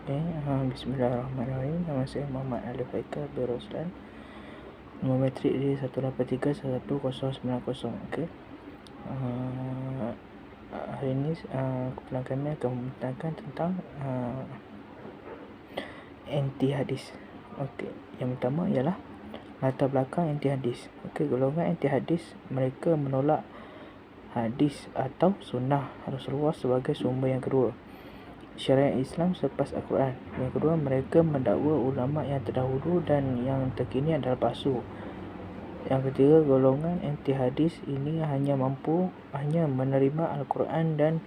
Bismillahirrahmanirrahim. Nama saya Muhammad Alif Haikal bin Roslan. Nombor metrik di 1831110. Okey. Hari ini kumpulan kami akan membentangkan tentang anti hadis. Okey. Yang pertama ialah latar belakang anti hadis. Okey, golongan anti hadis mereka menolak hadis atau sunnah Rasulullah sebagai sumber yang kedua syariat Islam selepas Al-Quran. Yang kedua, mereka mendakwa ulama yang terdahulu dan yang terkini adalah palsu. Yang ketiga, golongan anti hadis ini hanya menerima Al-Quran dan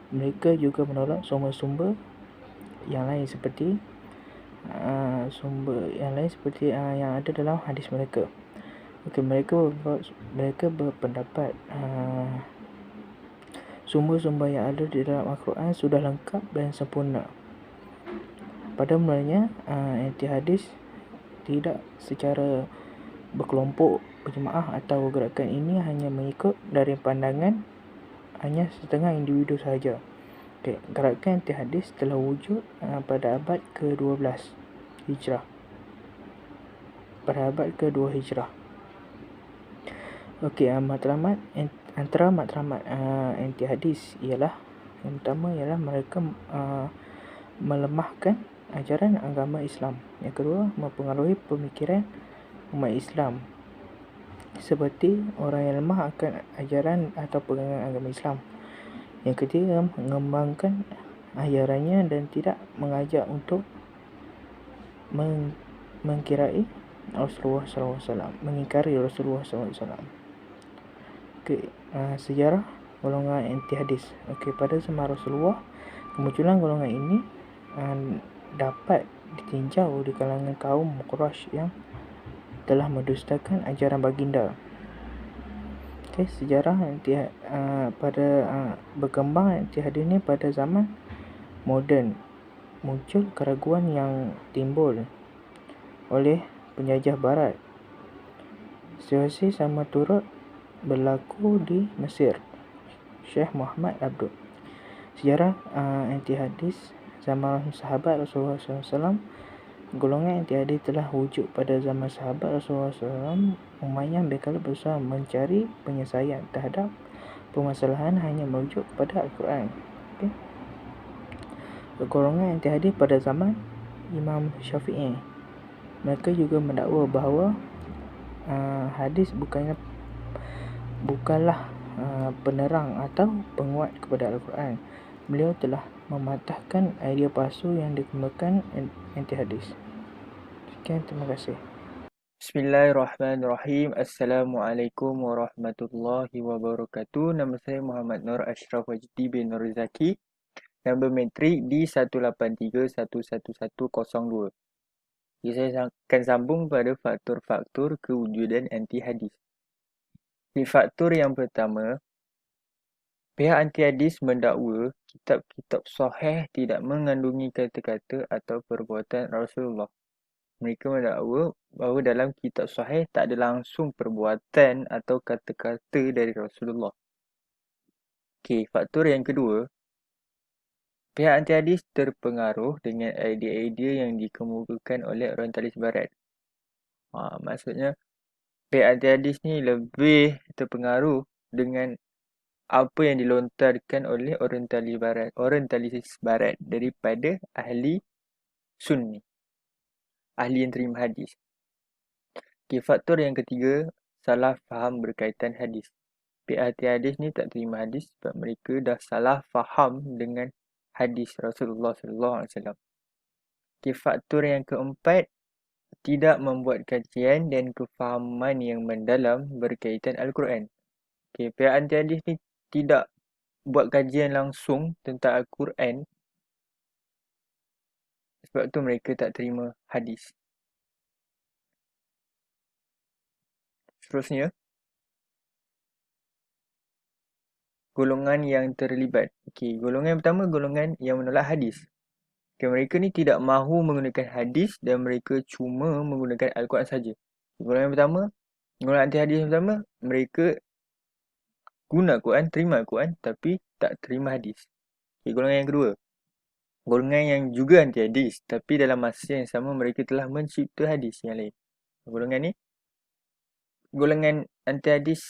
mereka juga menolak sumber-sumber yang lain seperti yang ada dalam hadis mereka. Okey, mereka berpendapat sumber-sumber yang ada di dalam Al-Quran sudah lengkap dan sempurna. Pada mulanya, anti hadis tidak secara berkelompok, berjemaah atau gerakan ini hanya mengikut dari pandangan hanya setengah individu sahaja. Okay. Gerakan anti hadis telah wujud pada abad ke-12 Hijrah. Okey, antara matlamat anti hadis ialah yang pertama ialah mereka melemahkan ajaran agama Islam. Yang kedua, mempengaruhi pemikiran umat Islam seperti orang yang lemah akan ajaran atau pegangan agama Islam. Yang ketiga, mengembangkan ajarannya dan tidak mengajak untuk mengingkari Rasulullah SAW. Okey, sejarah golongan anti hadis. Okey, pada zaman Rasulullah, kemunculan golongan ini dapat ditinjau di kalangan kaum Quraisy yang telah mendustakan ajaran baginda. Okey, sejarah berkembang anti hadis ini pada zaman moden. Muncul keraguan yang timbul oleh penjajah barat. Situasi sama turut berlaku di Mesir. Syekh Muhammad Abdul. Sejarah anti hadis zaman sahabat Rasulullah SAW. Golongan anti hadis telah wujud pada zaman sahabat Rasulullah SAW. Umayyah berkala berusaha mencari penyelesaian terhadap permasalahan hanya merujuk kepada Al-Quran. Okay. Golongan anti hadis pada zaman Imam Syafi'i. Mereka juga mendakwa bahawa hadis bukanlah penerang atau penguat kepada Al-Quran. Beliau telah mematahkan idea palsu yang dikemukakan anti hadis. Sekian, terima kasih. Bismillahirrahmanirrahim. Assalamualaikum warahmatullahi wabarakatuh. Nama saya Muhammad Nur Ashraf Wajdi bin Nur Zaki. Nombor metrik di 183111002. Jadi saya akan sambung pada faktor-faktor kewujudan anti hadis. Di faktor yang pertama, pihak anti hadis mendakwa kitab-kitab sahih tidak mengandungi kata-kata atau perbuatan Rasulullah. Mereka mendakwa bahawa dalam kitab sahih tak ada langsung perbuatan atau kata-kata dari Rasulullah. Okey, faktor yang kedua, pihak anti hadis terpengaruh dengan idea-idea yang dikemukakan oleh orientalis barat. Maksudnya, pihak anti hadis ni lebih terpengaruh dengan apa yang dilontarkan oleh orientalis barat daripada ahli sunni, ahli yang terima hadis. Okay, faktor yang ketiga, salah faham berkaitan hadis. Pihak anti hadis ni tak terima hadis sebab mereka dah salah faham dengan hadis Rasulullah SAW. Okay, faktor yang keempat, tidak membuat kajian dan kefahaman yang mendalam berkaitan Al-Quran. Okay, pihak anti hadis ni tidak buat kajian langsung tentang Al-Quran. Sebab tu mereka tak terima hadis. Seterusnya, golongan yang terlibat. Okay, golongan yang pertama, golongan yang menolak hadis. Okay, mereka ni tidak mahu menggunakan hadis dan mereka cuma menggunakan Al-Quran saja. Golongan yang pertama, golongan anti hadis yang pertama, mereka guna Al-Quran, terima Al-Quran tapi tak terima hadis. Okay, golongan yang kedua, Golongan yang juga anti hadis, tapi dalam masa yang sama mereka telah mencipta hadis yang lain. Golongan anti hadis,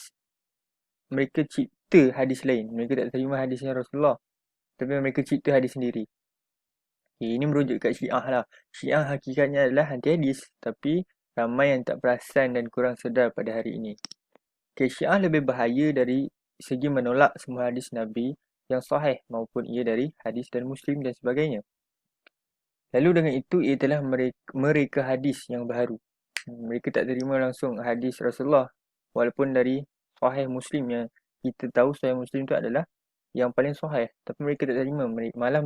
mereka cipta hadis lain. Mereka tak terima hadisnya Rasulullah, tapi mereka cipta hadis sendiri. Okay, ini merujuk kat Syiah lah. Syiah hakikatnya adalah anti hadis, tapi ramai yang tak perasan dan kurang sedar pada hari ini. Okay, Syiah lebih bahaya dari segi menolak semua hadis Nabi yang sahih maupun ia dari hadis dan Muslim dan sebagainya. Lalu dengan itu, ia telah mereka hadis yang baru. Mereka tak terima langsung hadis Rasulullah, walaupun dari sahih Muslim yang kita tahu sahih Muslim itu adalah yang paling sahih. Tapi mereka tak terima, malah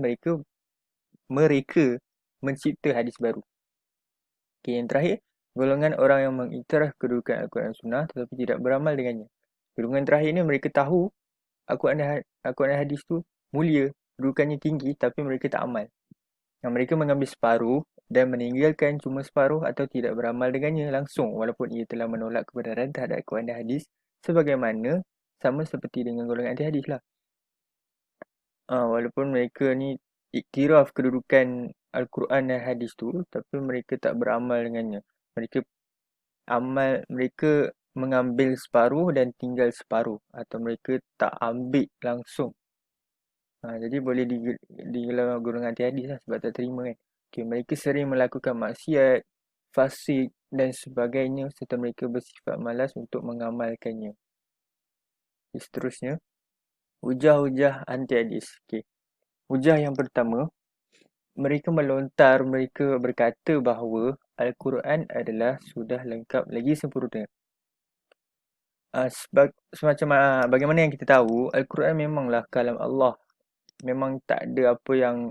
mereka mencipta hadis baru. Okay, yang terakhir, golongan orang yang mengiktiraf kedudukan Al-Quran dan Sunnah tetapi tidak beramal dengannya. Golongan terakhir ni mereka tahu Al-Quran dan hadis tu mulia, kedudukannya tinggi, tapi mereka tak amal. Mereka mengambil separuh dan meninggalkan cuma separuh atau tidak beramal dengannya langsung walaupun ia telah menolak kebenaran terhadap Al-Quran dan hadis sebagaimana sama seperti dengan golongan anti hadis lah. Walaupun mereka ni iktiraf kedudukan Al-Quran dan hadis tu, tapi mereka tak beramal dengannya. Mereka mengambil separuh dan tinggal separuh, atau mereka tak ambil langsung. Jadi boleh digelar golongan anti hadis lah sebab tak terima kan. Okay, mereka sering melakukan maksiat, fasik dan sebagainya serta mereka bersifat malas untuk mengamalkannya. Seterusnya, hujah-hujah anti hadis. Okay. Hujah yang pertama, mereka berkata bahawa Al-Quran adalah sudah lengkap lagi sempurna. Bagaimana yang kita tahu, Al-Quran memanglah kalam Allah. Memang tak ada apa yang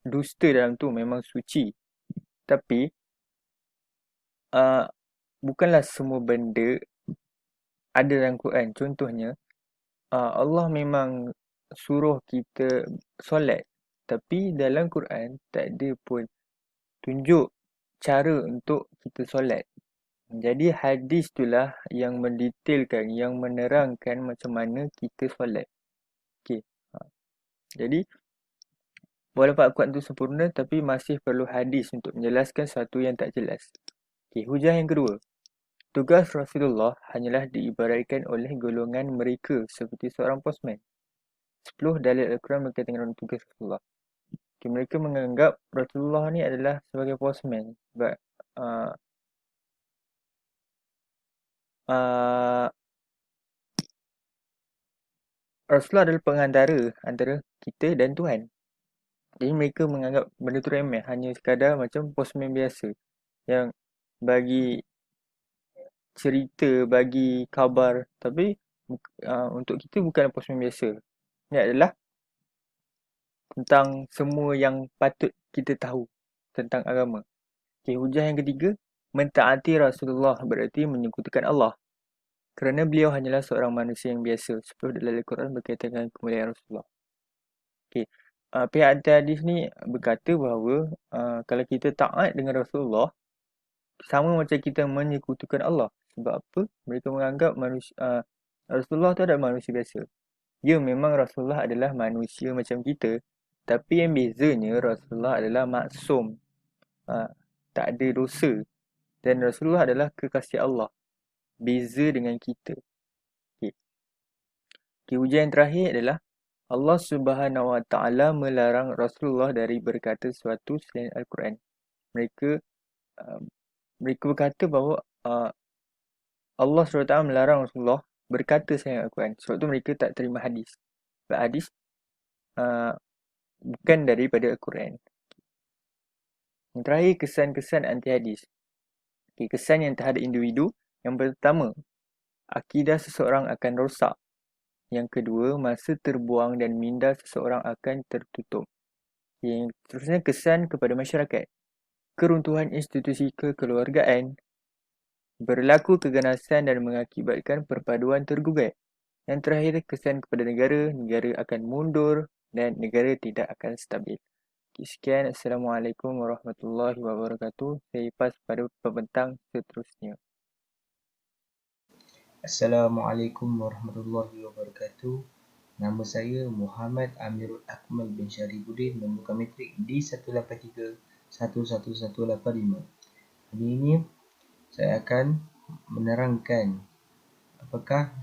dusta dalam tu, memang suci. Tapi bukanlah semua benda ada dalam Quran. Contohnya, Allah memang suruh kita solat, tapi dalam Quran tak ada pun tunjuk cara untuk kita solat. Jadi hadis itulah yang mendetailkan, yang menerangkan macam mana kita solat. Okay. Jadi walaupun Al-Quran itu sempurna, tapi masih perlu hadis untuk menjelaskan sesuatu yang tak jelas. Okay, hujah yang kedua. Tugas Rasulullah hanyalah diibaratkan oleh golongan mereka seperti seorang postman. 10 dalil Al-Quran berkaitan dengan tugas Rasulullah. Okay, mereka menganggap Rasulullah ni adalah sebagai postman. Sebab Rasulullah adalah pengantara antara kita dan Tuhan. Jadi mereka menganggap benda tu remeh, hanya sekadar macam postman biasa yang bagi cerita, bagi khabar. Tapi untuk kita bukan postman biasa. Ini adalah tentang semua yang patut kita tahu tentang agama. Okay, hujah yang ketiga, mentaati Rasulullah berarti menyekutukan Allah. Kerana beliau hanyalah seorang manusia yang biasa. 10 dalam Al-Quran berkaitan dengan kemuliaan Rasulullah. Okay. Pihak anti hadis ni berkata bahawa kalau kita taat dengan Rasulullah, sama macam kita menyekutukan Allah. Sebab apa? Mereka menganggap Rasulullah tu adalah manusia biasa. Ya, memang Rasulullah adalah manusia macam kita. Tapi yang bezanya Rasulullah adalah maksum. Tak ada dosa. Dan Rasulullah adalah kekasih Allah. Beza dengan kita. Okay, ujian terakhir adalah Allah Subhanahu Wa Taala melarang Rasulullah dari berkata sesuatu selain Al-Quran. Mereka berkata bahawa Allah SWT melarang Rasulullah berkata selain Al-Quran. Sebab tu mereka tak terima hadis. Sebab hadis bukan daripada Al-Quran. Yang terakhir, kesan-kesan anti hadis. Okay, kesan yang terhadap individu. Yang pertama, akidah seseorang akan rosak. Yang kedua, masa terbuang dan minda seseorang akan tertutup. Yang seterusnya, kesan kepada masyarakat. Keruntuhan institusi kekeluargaan, berlaku keganasan dan mengakibatkan perpaduan tergugat. Yang terakhir, kesan kepada negara, negara akan mundur dan negara tidak akan stabil. Sekian, Assalamualaikum warahmatullahi wabarakatuh. Saya pas pada pembentang seterusnya. Assalamualaikum warahmatullahi wabarakatuh. Nama saya Muhammad Amirul Akmal bin Syarifuddin, nombor metrik D183111185. Hari ini saya akan menerangkan apakah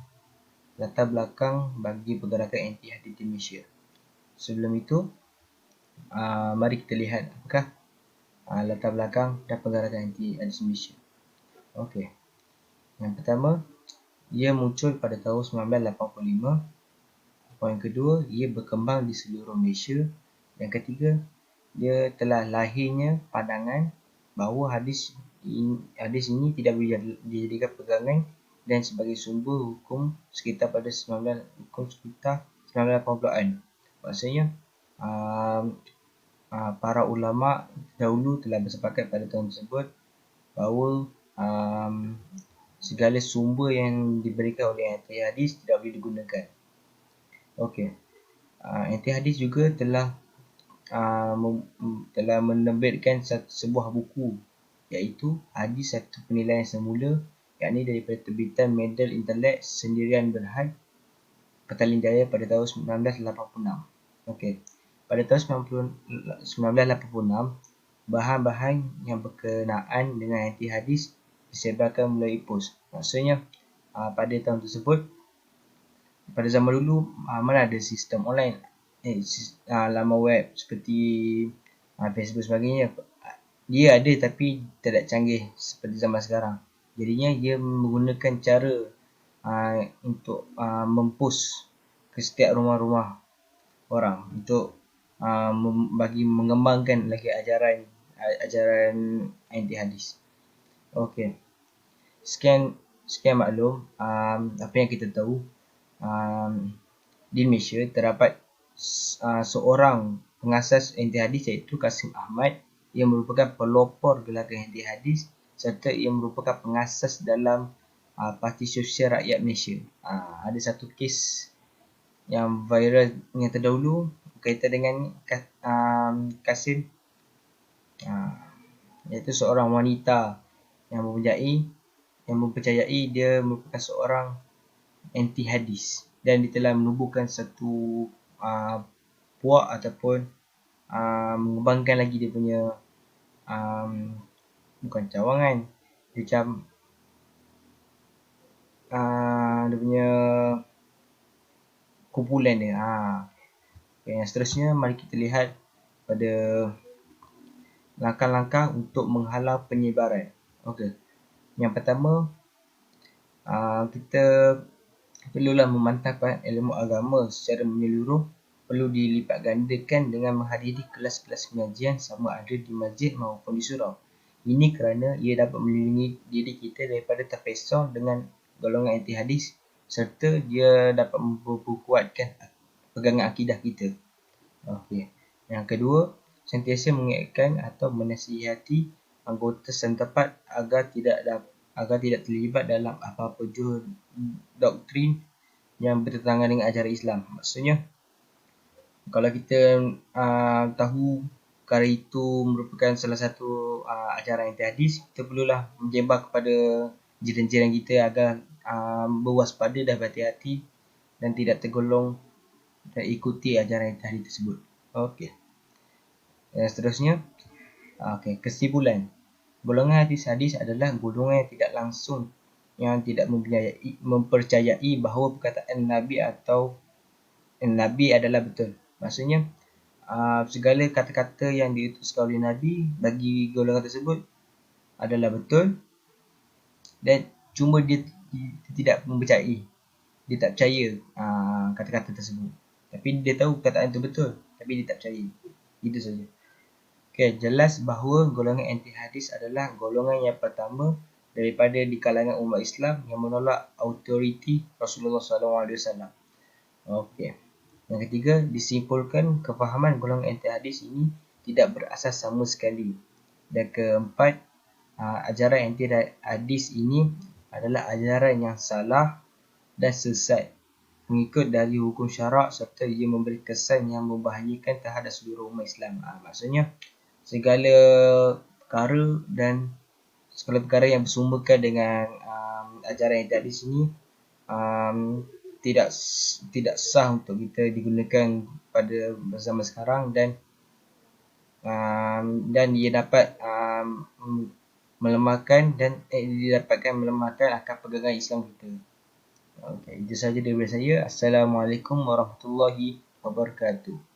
latar belakang bagi pergerakan anti-hadis di Malaysia. Sebelum itu, mari kita lihat apakah latar belakang dan pergerakan anti-hadis di Malaysia. Okey. Yang pertama, ia muncul pada tahun 1985. Poin kedua, ia berkembang di seluruh Malaysia. Yang ketiga, dia telah lahirnya pandangan bahawa hadis ini tidak boleh dijadikan pegangan dan sebagai sumber hukum sekitar pada 1980-an. Maksudnya, para ulama dahulu telah bersepakat pada tahun tersebut bahawa segala sumber yang diberikan oleh anti-hadis tidak boleh digunakan. Okey. Anti-hadis juga telah menerbitkan sebuah buku, iaitu Hadis Satu Penilaian Semula, yakni daripada terbitan Medal Intelek Sendirian Berhad, Petaling Jaya pada tahun 1986. Okey. Pada tahun 1986, bahan-bahan yang berkenaan dengan anti-hadis disebarkan melalui pos. Maksudnya, pada tahun tersebut, pada zaman dulu mana ada sistem online, laman web seperti Facebook sebagainya. Dia ada tapi tidak canggih seperti zaman sekarang. Jadinya dia menggunakan cara untuk mempost ke setiap rumah-rumah orang untuk bagi mengembangkan lagi ajaran anti hadis. Okey. Sekian maklum apa yang kita tahu. Di Malaysia terdapat seorang pengasas anti hadis, iaitu Kasim Ahmad, yang merupakan pelopor gerakan anti hadis serta ia merupakan pengasas dalam Parti Sosial Rakyat Malaysia. Ada satu kes yang viral yang terdahulu berkaitan dengan Kasim, iaitu seorang wanita yang mempercayai dia merupakan seorang anti hadis dan dia telah menubuhkan satu puak ataupun mengembangkan lagi dia punya bukan cawangan, dia macam dia punya kumpulan dia. Okay, yang seterusnya mari kita lihat pada langkah-langkah untuk menghalau penyebaran. Okey. Yang pertama, kita perlulah memantapkan ilmu agama secara menyeluruh, perlu dilipat gandakan dengan menghadiri kelas-kelas pengajian sama ada di masjid maupun di surau. Ini kerana ia dapat melindungi diri kita daripada terpesong dengan golongan anti hadis serta dia dapat memperkuatkan pegangan akidah kita. Okey. Yang kedua, sentiasa mengingatkan atau menasihati anggota setempat agar tidak terlibat dalam apa-apa doktrin yang bertentangan dengan ajaran Islam. Maksudnya, kalau kita tahu perkara itu merupakan salah satu ajaran anti hadis, kita perlulah menjebak kepada jiran-jiran kita agar berwaspada dan berhati-hati dan tidak tergolong dan ikuti ajaran anti hadis tersebut. Okey. Yang seterusnya, kesimpulan. Golongan hadis adalah golongan yang tidak langsung yang tidak mempercayai bahawa perkataan Nabi atau Nabi adalah betul. Maksudnya, segala kata-kata yang diutuskan oleh Nabi bagi golongan tersebut adalah betul dan cuma dia tidak mempercayai. Dia tak percaya kata-kata tersebut. Tapi dia tahu perkataan itu betul, tapi dia tak percaya. Itu saja. Okay, jelas bahawa golongan anti hadis adalah golongan yang pertama daripada di kalangan umat Islam yang menolak autoriti Rasulullah SAW. Okey. Yang ketiga, disimpulkan kefahaman golongan anti hadis ini tidak berasas sama sekali. Dan keempat, ajaran anti hadis ini adalah ajaran yang salah dan sesat, mengikut dari hukum syarak serta ia memberi kesan yang membahayakan terhadap seluruh umat Islam. Maksudnya, segala perkara yang bersumberkan dengan ajaran anti hadis ini tidak sah untuk kita digunakan pada zaman sekarang, dan ia dapat melemahkan didapatkan melemahkan akar pegangan Islam kita. Okey, itu sahaja daripada saya. Assalamualaikum warahmatullahi wabarakatuh.